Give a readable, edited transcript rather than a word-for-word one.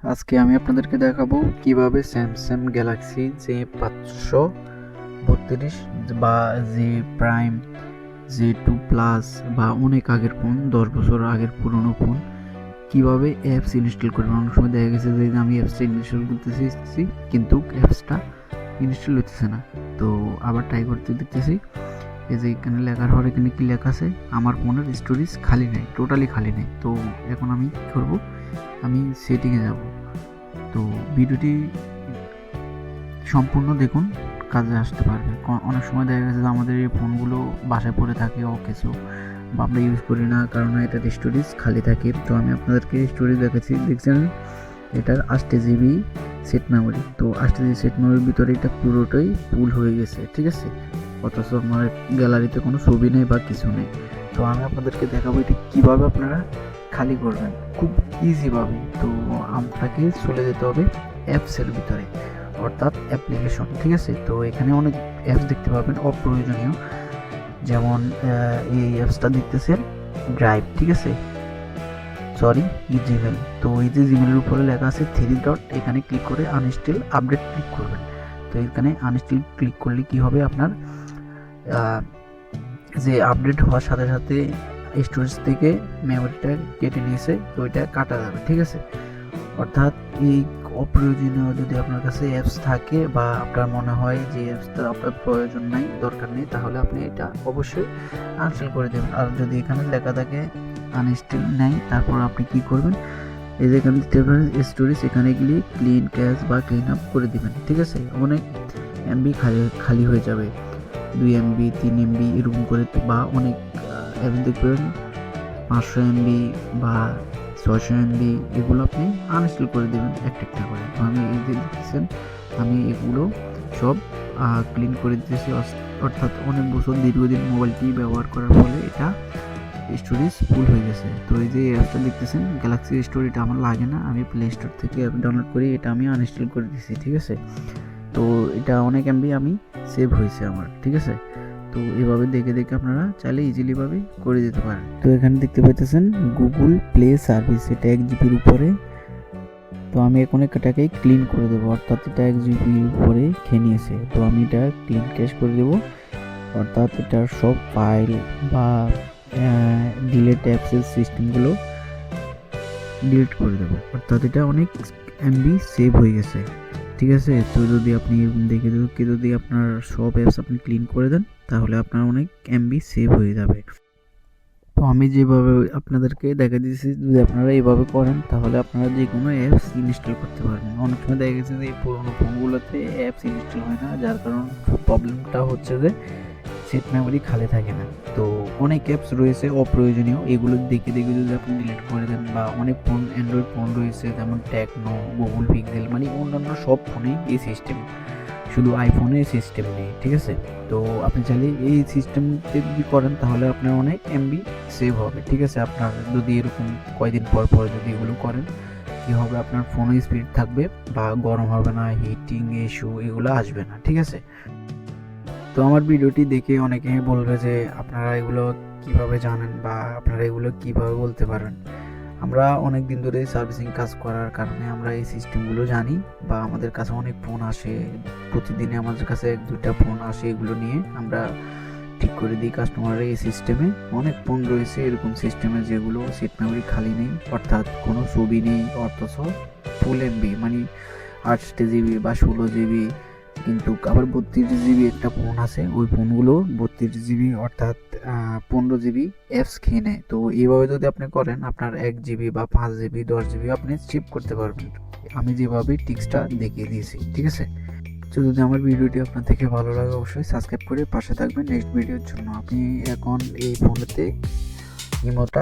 আজকে আমি আপনাদেরকে দেখাবো কিভাবে স্যামসাং গ্যালাক্সি J532 বা জে প্রাইম J2 প্লাস বা অনেক আগের ফোন 10 বছর আগের পুরনো ফোন কিভাবে অ্যাপস ইনস্টল করবেন। অনেক সময় দেখা গেছে যে আমি অ্যাপসটা ইনস্টল করতেছি কিন্তু অ্যাপসটা ইনস্টল হতেছে না, তো আবার ট্রাই করতে দেখতেছি। এই যে এখানে লেখার পর এখানে কি লেখা আছে, আমার ফোনের স্টোরেজ খালি নেই, টোটালি খালি নেই। তো এখন আমি কি করব, আমি সেটিংয়ে যাব। তো ভিডিওটি সম্পূর্ণ দেখুন, কাজে আসতে পারবে। অনেক সময় দেখা গেছে যে আমাদের এই ফোনগুলো বাসায় পড়ে থাকে কিছু বা আমরা ইউজ করি না, কারণ এটার স্টোরেজ খালি থাকে। তো আমি আপনাদেরকে স্টোরেজ দেখাচ্ছি, দেখছেন এটার 8 জিবি সেট মেমোরি। তো 8 জিবি সেট মেমোরির ভিতরে এটা পুরোটাই ফুল হয়ে গেছে, ঠিক আছে। অথচ আমার গ্যালারিতে কোনো ছবি নেই বা কিছু নেই। তো আমি আপনাদেরকে দেখাবো এটা কীভাবে আপনারা খালি করবেন খুব ইজিভাবে। তো আপনাকে চলে যেতে হবে অ্যাপসের ভিতরে, অর্থাৎ অ্যাপ্লিকেশন, ঠিক আছে। তো এখানে অনেক অ্যাপস দেখতে পাবেন অপ্রয়োজনীয়, যেমন এই অ্যাপসটা দেখতেছেন ড্রাইভ, ঠিক আছে, সরি জিমেল। তো এই যে জিমেলের উপরে লেখা আছে 3 ডট, এখানে ক্লিক করে আনইনস্টল আপডেট ক্লিক করবেন। তো এখানে আনইনস্টল ক্লিক করলে কি হবে, আপনার যে আপডেট হওয়ার সাথে সাথে স্টোরেজ থেকে মেমোরিটা কেটে নিয়েছে, তো ওইটা কাটা যাবে, ঠিক আছে। অর্থাৎ এই অপ্রয়োজনীয় যদি আপনার কাছে অ্যাপস থাকে বা আপনার মনে হয় যে অ্যাপসটা আপনার প্রয়োজন নাই, দরকার নেই, তাহলে আপনি এটা অবশ্যই আনইনস্টল করে দেবেন। আর যদি এখানে লেখা থাকে আনইনস্টল নেই, তারপর আপনি কি করবেন, এই যে এখানে দিতে পারেন স্টোরেজ, এখানে গেলে ক্লিন ক্যাশ বা ক্লিন আপ করে দিবেন, ঠিক আছে। অনেক এমবি খালি হয়ে যাবে, 2 MB 3 MB এরকম করে, বা অনেক অ্যাপস দেখবেন 500 MB বা 600 MB, এগুলো আপনি আনইনস্টল করে দেবেন একটা একটা করে। তো আমি এই যে দেখতেছেন আমি এগুলো সব ক্লিন করে দিতেছি। অর্থাৎ অনেক বছর দীর্ঘদিন মোবাইলটি ব্যবহার করার ফলে এটা স্টোরেজ ফুল হয়ে গেছে। তো এই যে অ্যাপসটা দেখতেছেন গ্যালাক্সি স্টোর, এটা আমার লাগে না, আমি প্লে স্টোর থেকে অ্যাপ ডাউনলোড করি, এটা আমি আনইনস্টল করে দিয়েছি, ঠিক আছে। তো এটা অনেক এমবি আমি সেভ হয়েছে আমার, ঠিক আছে। তো এভাবে দেখে দেখে আপনারা চাইলে ইজিলিভাবে করে দিতে পারেন। তো এখানে দেখতে পাইতেছেন গুগল প্লে সার্ভিস, এটা 1 জিবির উপরে। তো আমি এখন এটাকেই ক্লিন করে দেবো, অর্থাৎ এটা 1 জিবির উপরে খেয়ে নিয়েছে। তো আমি এটা ক্লিন ক্যাশ করে দেবো, অর্থাৎ এটার সব ফাইল বা ডিলেট অ্যাপসের সিস্টেমগুলো ডিলিট করে দেবো, অর্থাৎ এটা অনেক এমবি সেভ হয়ে গেছে, ঠিক আছে। তো যদি আপনি দেখে যদি আপনার সব অ্যাপস আপনি ক্লিন করে দেন, তাহলে আপনার অনেক এমবি সেভ হয়ে যাবে। তো আমি যেভাবে আপনাদেরকে দেখা দিয়েছি, যদি আপনারা এইভাবে করেন তাহলে আপনারা যে কোনো অ্যাপস ইনস্টল করতে পারবেন। অনেক সময় দেখা গেছে যে এই পুরোনো ফোনগুলোতে অ্যাপস ইনস্টল হয় না, যার কারণ প্রবলেমটা হচ্ছে যে সেট মেমোরি খালি থাকে না। তো অনেক অ্যাপস রয়েছে অপ্রয়োজনীয়, এগুলো দেখে দেখে যদি আপনি ডিলিট করে দেন, বা অনেক ফোন অ্যান্ড্রয়েড ফোন রয়েছে যেমন টেকনো, গুগল পিক্সেল, মানে অন্যান্য সব ফোনেই এই সিস্টেম, শুধু আইফোনে সিস্টেম নেই, ঠিক আছে। তো আপনি চাইলে এই সিস্টেমতে যদি করেন তাহলে আপনার অনেক এমবি সেভ হবে, ঠিক আছে। আপনার যদি এরকম কয়দিন পর পর যদি এগুলো করেন, কি হবে, আপনার ফোনে স্পিড থাকবে বা গরম হবে না, হিটিং ইস্যু এগুলো আসবে না, ঠিক আছে। তো আমার ভিডিওটি দেখে অনেকে বলবে যে আপনারা এগুলো কিভাবে জানেন বা আপনারা এগুলো কিভাবে বলতে পারেন। আমরা অনেক দিন ধরে সার্ভিসিং কাজ করার কারণে আমরা এই সিস্টেমগুলো জানি, বা আমাদের কাছে অনেক ফোন আসে, প্রতিদিনে আমাদের কাছে 1-2টা ফোন আসে, এগুলো নিয়ে আমরা ঠিক করে দিই কাস্টমারের। এই সিস্টেমে অনেক ফোন রয়েছে এরকম সিস্টেমে যেগুলো সিট মেমোরি খালি নেই, অর্থাৎ কোনো ছবি নেই, অথচ ফুল এমবি, মানে 8 জিবি বা 16 জিবি। কিন্তু আবার 32 জিবি একটা ফোন আছে, ওই ফোনগুলো 32 জিবি, অর্থাৎ 15 জিবি অ্যাপস খেয়ে নেয়। তো এইভাবে যদি আপনি করেন, আপনার 1 জিবি বা 5 জিবি 10 জিবি আপনি চিপ করতে পারবেন, আমি যেভাবে টিক্সটা দেখিয়ে দিয়েছি, ঠিক আছে। তো যদি আমার ভিডিওটি আপনার থেকে ভালো লাগে অবশ্যই সাবস্ক্রাইব করে পাশে থাকবেন নেক্সট ভিডিওর জন্য। আপনি এখন এই ফোনেতে ইমোটা